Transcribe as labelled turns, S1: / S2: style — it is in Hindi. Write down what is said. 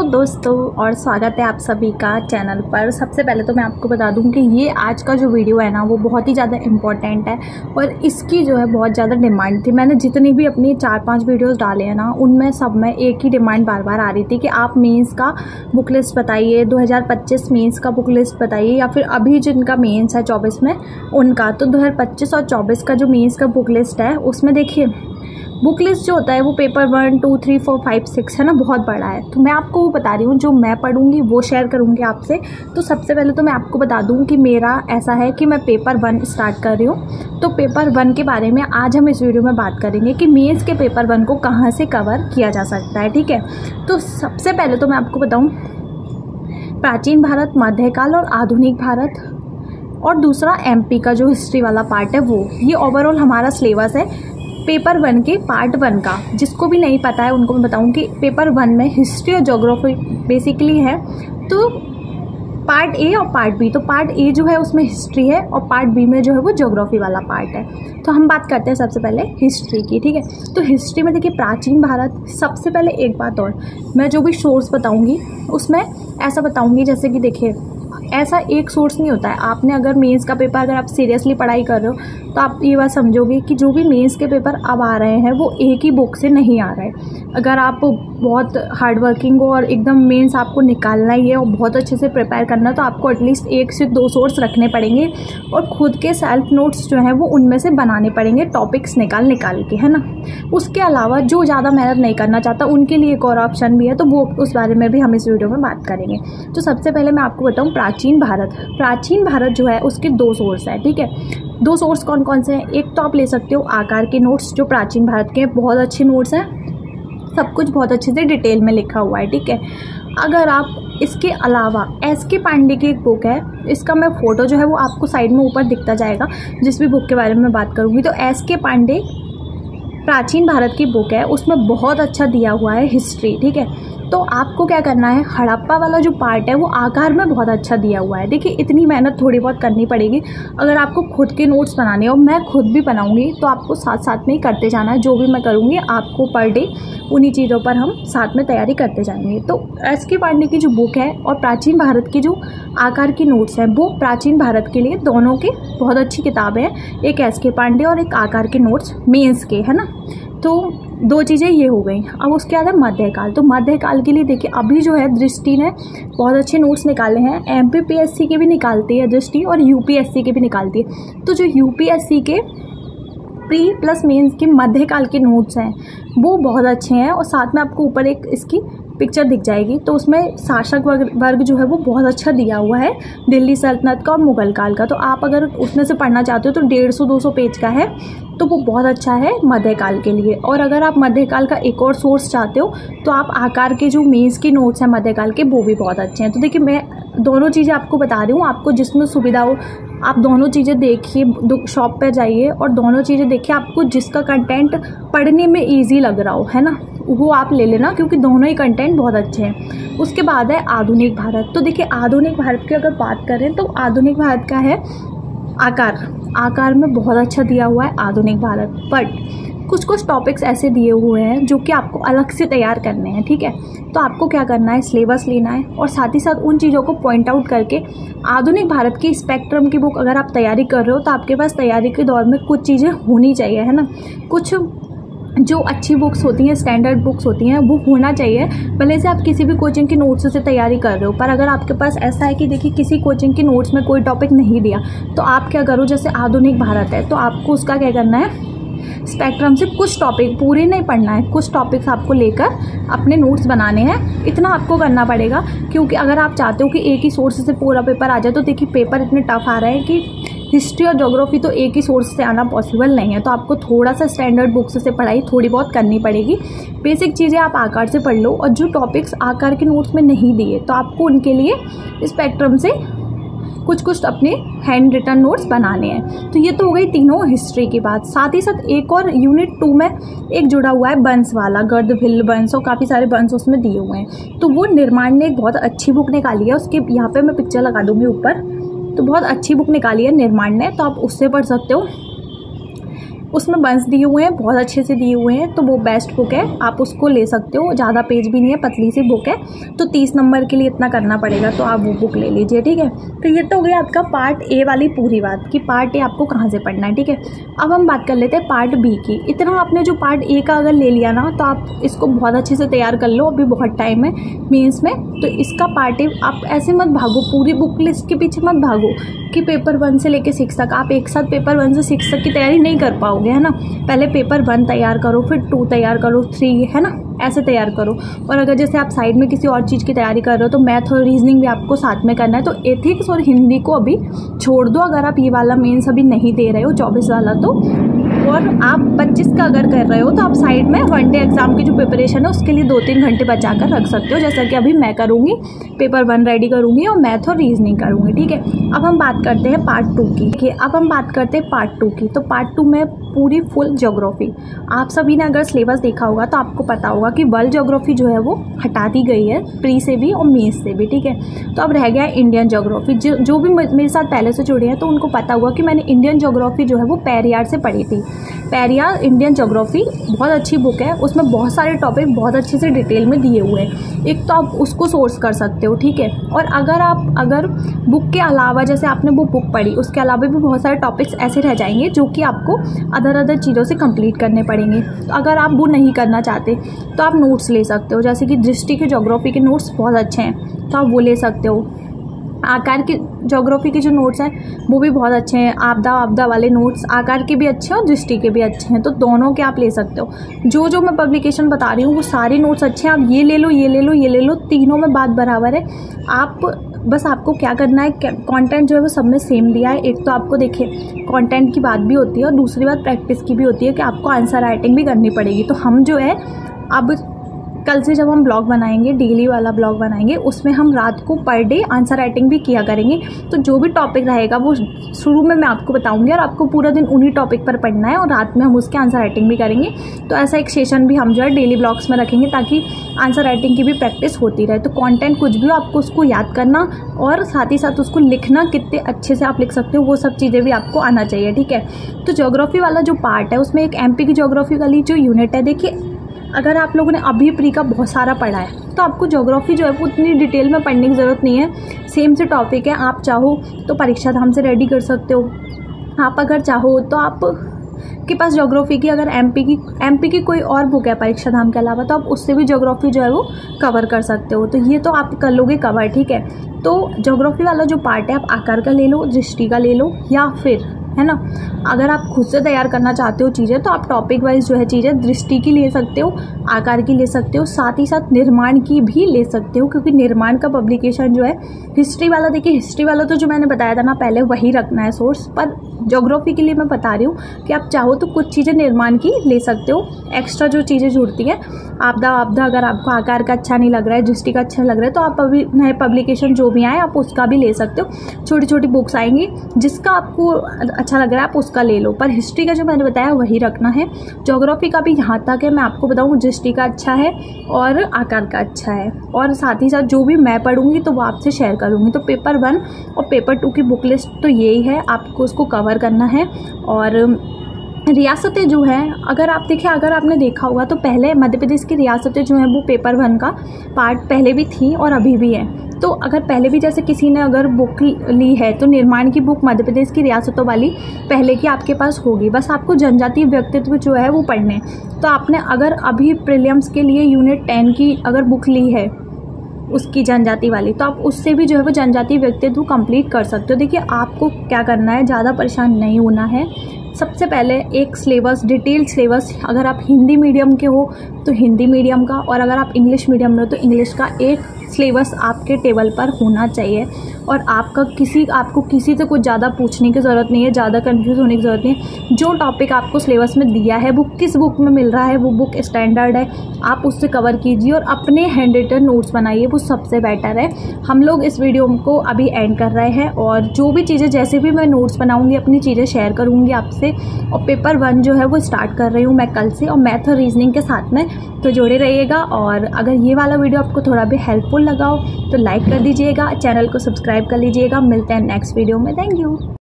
S1: दोस्तों और स्वागत है आप सभी का चैनल पर। सबसे पहले तो मैं आपको बता दूं कि ये आज का जो वीडियो है ना वो बहुत ही ज़्यादा इम्पॉर्टेंट है और इसकी जो है बहुत ज़्यादा डिमांड थी। मैंने जितनी भी अपनी 4-5 वीडियोस डाले हैं ना उनमें सब में एक ही डिमांड बार बार आ रही थी कि आप मेंस का बुक लिस्ट बताइए, 2025 मेंस का बुक लिस्ट बताइए, या फिर अभी जिनका मेंस है 24 में उनका। तो 2025 और 24 का जो मेंस का बुक लिस्ट है उसमें देखिए बुक लिस्ट जो होता है वो पेपर 1, 2, 3, 4, 5, 6 है ना, बहुत बड़ा है। तो मैं आपको वो बता रही हूँ जो मैं पढ़ूंगी वो शेयर करूँगी आपसे। तो सबसे पहले तो मैं आपको बता दूँ कि मेरा ऐसा है कि मैं पेपर 1 स्टार्ट कर रही हूँ। तो पेपर 1 के बारे में आज हम इस वीडियो में बात करेंगे कि मेंस के पेपर 1 को कहाँ से कवर किया जा सकता है। ठीक है, तो सबसे पहले तो मैं आपको बताऊँ प्राचीन भारत, मध्यकाल और आधुनिक भारत, और दूसरा एमपी का जो हिस्ट्री वाला पार्ट है वो। ये ओवरऑल हमारा सिलेबस है पेपर 1 के पार्ट 1 का। जिसको भी नहीं पता है उनको मैं बताऊं कि पेपर 1 में हिस्ट्री और ज्योग्राफी बेसिकली है। तो पार्ट ए और पार्ट बी, तो पार्ट ए जो है उसमें हिस्ट्री है और पार्ट बी में जो है वो ज्योग्राफी वाला पार्ट है। तो हम बात करते हैं सबसे पहले हिस्ट्री की। ठीक है, तो हिस्ट्री में देखिए प्राचीन भारत। सबसे पहले एक बात और, मैं जो भी सोर्स बताऊंगी उसमें ऐसा बताऊंगी जैसे कि देखिए ऐसा एक सोर्स नहीं होता है। आपने अगर मेंस का पेपर अगर आप सीरियसली पढ़ाई कर रहे हो तो आप ये बात समझोगे कि जो भी मेंस के पेपर अब आ रहे हैं वो एक ही बुक से नहीं आ रहे। अगर आप बहुत हार्ड वर्किंग हो और एकदम मेंस आपको निकालना ही है और बहुत अच्छे से प्रिपेयर करना है तो आपको एटलीस्ट 1 से 2 सोर्स रखने पड़ेंगे और खुद के सेल्फ नोट्स जो हैं वो उनमें से बनाने पड़ेंगे, टॉपिक्स निकाल के, है ना। उसके अलावा जो ज़्यादा मेहनत नहीं करना चाहता उनके लिए एक और ऑप्शन भी है, तो वो उस बारे में भी हम इस वीडियो में बात करेंगे। तो सबसे पहले मैं आपको बताऊँ प्राचीन भारत। प्राचीन भारत जो है उसके 2 सोर्स है। ठीक है, 2 सोर्स कौन कौन से हैं? एक तो आप ले सकते हो आकार के नोट्स जो प्राचीन भारत के बहुत अच्छे नोट्स हैं, सब कुछ बहुत अच्छे से डिटेल में लिखा हुआ है। ठीक है, अगर आप इसके अलावा एस.के. पांडे की एक बुक है, इसका मैं फ़ोटो जो है वो आपको साइड में ऊपर दिखता जाएगा जिस भी बुक के बारे में मैं बात करूँगी। तो एस.के. पांडे प्राचीन भारत की बुक है, उसमें बहुत अच्छा दिया हुआ है हिस्ट्री। ठीक है, तो आपको क्या करना है, हड़प्पा वाला जो पार्ट है वो आकार में बहुत अच्छा दिया हुआ है। देखिए इतनी मेहनत थोड़ी बहुत करनी पड़ेगी अगर आपको खुद के नोट्स बनाने और मैं खुद भी बनाऊंगी तो आपको साथ साथ में ही करते जाना है। जो भी मैं करूँगी आपको पर डे उन्हीं चीज़ों पर हम साथ में तैयारी करते जाएंगे। तो एस.के. पांडे की जो बुक है और प्राचीन भारत की जो आकार की नोट्स हैं वो प्राचीन भारत के लिए दोनों की बहुत अच्छी किताबें हैं। एक एस.के. पांडे और एक आकार के नोट्स मेंस के, है ना। तो 2 चीज़ें ये हो गई। अब उसके बाद है मध्यकाल। तो मध्यकाल के लिए देखिए अभी जो है दृष्टि ने बहुत अच्छे नोट्स निकाले हैं। एमपीपीएससी के भी निकालती है दृष्टि और यूपीएससी के भी निकालती है। तो जो यूपीएससी के प्री प्लस मेंस के मध्यकाल के नोट्स हैं वो बहुत अच्छे हैं और साथ में आपको ऊपर एक इसकी पिक्चर दिख जाएगी। तो उसमें शासक वर्ग जो है वो बहुत अच्छा दिया हुआ है, दिल्ली सल्तनत का और मुगल काल का। तो आप अगर उसमें से पढ़ना चाहते हो तो 150-200 पेज का है, तो वो बहुत अच्छा है मध्यकाल के लिए। और अगर आप मध्यकाल का एक और सोर्स चाहते हो तो आप आकार के जो मेंस के नोट्स हैं मध्यकाल के वो भी बहुत अच्छे हैं। तो देखिए मैं दोनों चीज़ें आपको बता रही हूँ, आपको जिसमें सुविधा हो आप दोनों चीज़ें देखिए, शॉप पर जाइए और दोनों चीज़ें देखिए। आपको जिसका कंटेंट पढ़ने में ईजी लग रहा है ना, वो आप ले लेना क्योंकि दोनों ही कंटेंट बहुत अच्छे हैं। उसके बाद है आधुनिक भारत। तो देखिए आधुनिक भारत की अगर बात करें तो आधुनिक भारत का है आकार में बहुत अच्छा दिया हुआ है आधुनिक भारत, बट कुछ टॉपिक्स ऐसे दिए हुए हैं जो कि आपको अलग से तैयार करने हैं। ठीक है, तो आपको क्या करना है, सिलेबस लेना है और साथ ही साथ उन चीज़ों को पॉइंट आउट करके आधुनिक भारत की स्पेक्ट्रम की बुक अगर आप तैयारी कर रहे हो तो आपके पास तैयारी के दौर में कुछ चीज़ें होनी चाहिए, है ना। कुछ जो अच्छी बुक्स होती हैं, स्टैंडर्ड बुक्स होती हैं, वो होना चाहिए। भले से आप किसी भी कोचिंग के नोट्स से तैयारी कर रहे हो, पर अगर आपके पास ऐसा है कि देखिए किसी कोचिंग के नोट्स में कोई टॉपिक नहीं दिया तो आप क्या करो, जैसे आधुनिक भारत है तो आपको उसका क्या करना है, स्पेक्ट्रम से कुछ टॉपिक, पूरे नहीं पढ़ना है, कुछ टॉपिक्स आपको लेकर अपने नोट्स बनाने हैं। इतना आपको करना पड़ेगा क्योंकि अगर आप चाहते हो कि एक ही सोर्स से पूरा पेपर आ जाए तो देखिए पेपर इतने टफ आ रहे हैं कि हिस्ट्री और ज्योग्राफी तो एक ही सोर्स से आना पॉसिबल नहीं है। तो आपको थोड़ा सा स्टैंडर्ड बुक्स से पढ़ाई थोड़ी बहुत करनी पड़ेगी। बेसिक चीज़ें आप आकार से पढ़ लो और जो टॉपिक्स आकार के नोट्स में नहीं दिए तो आपको उनके लिए स्पेक्ट्रम से कुछ अपने हैंड रिटन नोट्स बनाने हैं। तो ये तो हो गई तीनों हिस्ट्री की बात। साथ ही साथ एक और यूनिट 2 में एक जुड़ा हुआ है बंस वाला, गर्द भिल्ल बंस, और काफ़ी सारे बंस उसमें दिए हुए हैं। तो वो निर्माण ने एक बहुत अच्छी बुक निकाली है, उसके यहाँ पे मैं पिक्चर लगा दूँगी ऊपर। तो बहुत अच्छी बुक निकाली है निर्माण ने, तो आप उससे पढ़ सकते हो। उसमें बंस दिए हुए हैं, बहुत अच्छे से दिए हुए हैं, तो वो बेस्ट बुक है, आप उसको ले सकते हो। ज़्यादा पेज भी नहीं है, पतली सी बुक है, तो 30 नंबर के लिए इतना करना पड़ेगा, तो आप वो बुक ले लीजिए, ठीक है। तो ये तो हो गया आपका पार्ट ए वाली पूरी बात कि पार्ट ए आपको कहाँ से पढ़ना है, ठीक है। अब हम बात कर लेते हैं पार्ट बी की। इतना आपने जो पार्ट ए का अगर ले लिया ना, तो आप इसको बहुत अच्छे से तैयार कर लो, अभी बहुत टाइम है मेंस में। तो इसका पार्ट ए आप ऐसे मत भागो, पूरी बुक लिस्ट के पीछे मत भागो कि पेपर 1 से लेके 6 तक। आप एक साथ पेपर 1 से 6 तक की तैयारी नहीं कर पाओगे, है ना। पहले पेपर 1 तैयार करो, फिर 2 तैयार करो, 3, है ना, ऐसे तैयार करो। और अगर जैसे आप साइड में किसी और चीज़ की तैयारी कर रहे हो तो मैथ और रीजनिंग भी आपको साथ में करना है। तो एथिक्स और हिंदी को अभी छोड़ दो, अगर आप ये वाला मेंस अभी नहीं दे रहे हो 24 वाला तो। और आप 25 का अगर कर रहे हो तो आप साइड में 1 डे एग्जाम की जो प्रिपरेशन है उसके लिए 2-3 घंटे बचा कर रख सकते हो, जैसा कि अभी मैं करूँगी। पेपर 1 रेडी करूँगी और मैथ और रीजनिंग करूँगी, ठीक है। अब हम बात करते हैं पार्ट 2 की, ठीक है। अब हम बात करते हैं पार्ट 2 की। तो पार्ट 2 में पूरी फुल ज्योग्राफी, आप सभी ने अगर सिलेबस देखा होगा तो आपको पता होगा कि वर्ल्ड ज्योग्राफी जो है वो हटा दी गई है, प्री से भी और मेंस से भी, ठीक है। तो अब रह गया इंडियन ज्योग्राफी। जो भी मेरे साथ पहले से जुड़े हैं तो उनको पता होगा कि मैंने इंडियन ज्योग्राफी जो है वो पेरियार से पढ़ी थी। पेरियार इंडियन ज्योग्राफी बहुत अच्छी बुक है, उसमें बहुत सारे टॉपिक बहुत अच्छे से डिटेल में दिए हुए हैं। एक तो आप उसको सोर्स कर सकते हो, ठीक है। और अगर बुक के अलावा, जैसे आपने वो बुक पढ़ी, उसके अलावा भी बहुत सारे टॉपिक्स ऐसे रह जाएंगे जो कि आपको अदर चीज़ों से कंप्लीट करने पड़ेंगे। तो अगर आप वो नहीं करना चाहते तो आप नोट्स ले सकते हो, जैसे कि दृष्टि के ज्योग्राफी के नोट्स बहुत अच्छे हैं, तो आप वो ले सकते हो। आकार के ज्योग्राफी के जो नोट्स हैं वो भी बहुत अच्छे हैं, आपदा वाले नोट्स आकार के भी अच्छे हैं और दृष्टि के भी अच्छे हैं, तो दोनों के आप ले सकते हो। जो मैं पब्लिकेशन बता रही हूँ वो सारे नोट्स अच्छे हैं, आप ये ले लो, ये ले लो, ये ले लो, तीनों में बात बराबर है। बस आपको क्या करना है, कंटेंट जो है वो सब में सेम दिया है। एक तो आपको देखिए कंटेंट की बात भी होती है और दूसरी बात प्रैक्टिस की भी होती है कि आपको आंसर राइटिंग भी करनी पड़ेगी। तो हम जो है अब कल से जब हम ब्लॉग बनाएंगे, डेली वाला ब्लॉग बनाएंगे, उसमें हम रात को पर डे आंसर राइटिंग भी किया करेंगे। तो जो भी टॉपिक रहेगा वो शुरू में मैं आपको बताऊंगी और आपको पूरा दिन उन्हीं टॉपिक पर पढ़ना है और रात में हम उसके आंसर राइटिंग भी करेंगे। तो ऐसा एक सेशन भी हम जो है डेली ब्लॉग्स में रखेंगे ताकि आंसर राइटिंग की भी प्रैक्टिस होती रहे। तो कंटेंट कुछ भी हो आपको उसको याद करना और साथ ही साथ उसको लिखना, कितने अच्छे से आप लिख सकते हो वो सब चीज़ें भी आपको आना चाहिए, ठीक है। तो ज्योग्राफी वाला जो पार्ट है उसमें एक एमपी की ज्योग्राफी वाली जो यूनिट है, देखिए अगर आप लोगों ने अभी प्री का बहुत सारा पढ़ा है तो आपको ज्योग्राफी जो है वो उतनी डिटेल में पढ़ने की ज़रूरत नहीं है। सेम से टॉपिक है, आप चाहो तो परीक्षा धाम से रेडी कर सकते हो। आप अगर चाहो तो आप के पास ज्योग्राफी की अगर एमपी की कोई और बुक है परीक्षा धाम के अलावा, तो आप उससे भी ज्योग्राफी जो है वो कवर कर सकते हो। तो ये तो आप कर लोगे कवर, ठीक है। तो ज्योग्राफी वाला जो पार्ट है आप आकार का ले लो, दृष्टि का ले लो, या फिर, है ना, अगर आप खुद से तैयार करना चाहते हो चीज़ें तो आप टॉपिक वाइज जो है चीज़ें दृष्टि की ले सकते हो, आकार की ले सकते हो, साथ ही साथ निर्माण की भी ले सकते हो, क्योंकि निर्माण का पब्लिकेशन जो है हिस्ट्री वाला, देखिए हिस्ट्री वाला तो जो मैंने बताया था ना पहले वही रखना है सोर्स, पर ज्योग्राफी के लिए मैं बता रही हूँ कि आप चाहो तो कुछ चीज़ें निर्माण की ले सकते हो, एक्स्ट्रा जो चीज़ें जुड़ती हैं। आपदा अगर आपको आकार का अच्छा नहीं लग रहा है, दृष्टि का अच्छा लग रहा है, तो आप अभी नए पब्लिकेशन जो भी आए आप उसका भी ले सकते हो। छोटी छोटी बुक्स आएंगी, जिसका आपको अच्छा लग रहा है आप उसका ले लो, पर हिस्ट्री का जो मैंने बताया वही रखना है। ज्योग्राफी का भी यहाँ तक है, मैं आपको बताऊँ दृष्टि का अच्छा है और आकार का अच्छा है, और साथ ही साथ जो भी मैं पढ़ूंगी तो वो आपसे शेयर करूँगी। तो पेपर 1 और पेपर 2 की बुक लिस्ट तो यही है, आपको उसको कवर करना है। और रियासतें जो हैं, अगर आपने देखा होगा तो पहले मध्य प्रदेश की रियासतें जो हैं वो पेपर 1 का पार्ट पहले भी थी और अभी भी है। तो अगर पहले भी जैसे किसी ने अगर बुक ली है तो निर्माण की बुक मध्य प्रदेश की रियासतों वाली पहले की आपके पास होगी, बस आपको जनजातीय व्यक्तित्व जो है वो पढ़ने। तो आपने अगर अभी प्रीलिम्स के लिए यूनिट 10 की अगर बुक ली है उसकी जनजाति वाली, तो आप उससे भी जो है वो जनजातीय व्यक्तित्व कंप्लीट कर सकते हो। देखिए आपको क्या करना है, ज़्यादा परेशान नहीं होना है। सबसे पहले एक सिलेबस, डिटेल सिलेबस, अगर आप हिंदी मीडियम के हो तो हिंदी मीडियम का, और अगर आप इंग्लिश मीडियम में हो तो इंग्लिश का एक सिलेबस आपके टेबल पर होना चाहिए। और आपको किसी से कुछ ज़्यादा पूछने की ज़रूरत नहीं है, ज़्यादा कंफ्यूज होने की ज़रूरत नहीं है। जो टॉपिक आपको सिलेबस में दिया है, वो किस बुक में मिल रहा है, वो बुक स्टैंडर्ड है, आप उससे कवर कीजिए और अपने हैंड रिटन नोट्स बनाइए, वो सबसे बेटर है। हम लोग इस वीडियो को अभी एंड कर रहे हैं और जो भी चीज़ें, जैसे भी मैं नोट्स बनाऊँगी अपनी चीज़ें शेयर करूँगी आपसे। और पेपर 1 जो है वो स्टार्ट कर रही हूँ मैं कल से, और मैथ और रीजनिंग के साथ में, तो जुड़े रहिएगा। और अगर ये वाला वीडियो आपको थोड़ा भी हेल्पफुल लगा हो तो लाइक कर दीजिएगा, चैनल को सब्सक्राइब कर लीजिएगा। मिलते हैं नेक्स्ट वीडियो में, थैंक यू।